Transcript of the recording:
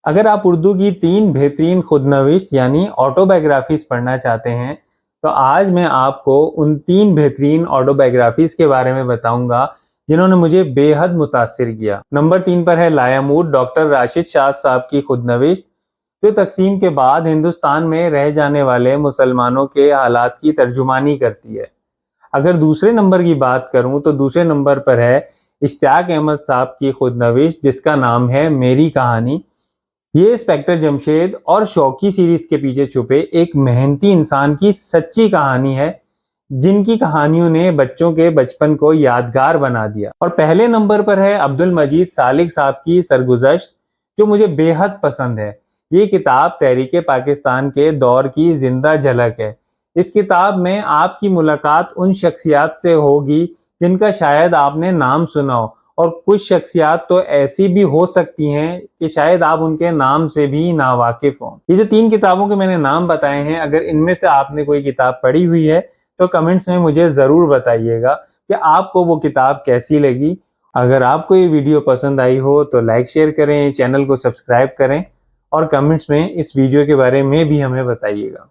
اگر آپ اردو کی 3 بہترین خودنوشت یعنی آٹوبایوگرافیز پڑھنا چاہتے ہیں تو آج میں آپ کو ان 3 بہترین آٹوبایوگرافیز کے بارے میں بتاؤں گا جنہوں نے مجھے بے حد متاثر کیا۔ نمبر 3 پر ہے لایمود ڈاکٹر راشد شاذ صاحب کی خودنوشت، جو تقسیم کے بعد ہندوستان میں رہ جانے والے مسلمانوں کے حالات کی ترجمانی کرتی ہے۔ اگر دوسرے نمبر کی بات کروں تو دوسرے نمبر پر ہے اشتیاق احمد صاحب کی خودنوشت جس کا نام ہے میری کہانی۔ یہ انسپکٹر جمشید اور شوقی سیریز کے پیچھے چھپے ایک محنتی انسان کی سچی کہانی ہے جن کی کہانیوں نے بچوں کے بچپن کو یادگار بنا دیا۔ اور پہلے نمبر پر ہے عبد المجید سالک صاحب کی سرگزشت، جو مجھے بے حد پسند ہے۔ یہ کتاب تحریک پاکستان کے دور کی زندہ جھلک ہے۔ اس کتاب میں آپ کی ملاقات ان شخصیات سے ہوگی جن کا شاید آپ نے نام سنا ہو، اور کچھ شخصیات تو ایسی بھی ہو سکتی ہیں کہ شاید آپ ان کے نام سے بھی ناواقف ہوں۔ یہ جو 3 کتابوں کے میں نے نام بتائے ہیں، اگر ان میں سے آپ نے کوئی کتاب پڑھی ہوئی ہے تو کمنٹس میں مجھے ضرور بتائیے گا کہ آپ کو وہ کتاب کیسی لگی۔ اگر آپ کو یہ ویڈیو پسند آئی ہو تو لائک شیئر کریں، چینل کو سبسکرائب کریں اور کمنٹس میں اس ویڈیو کے بارے میں بھی ہمیں بتائیے گا۔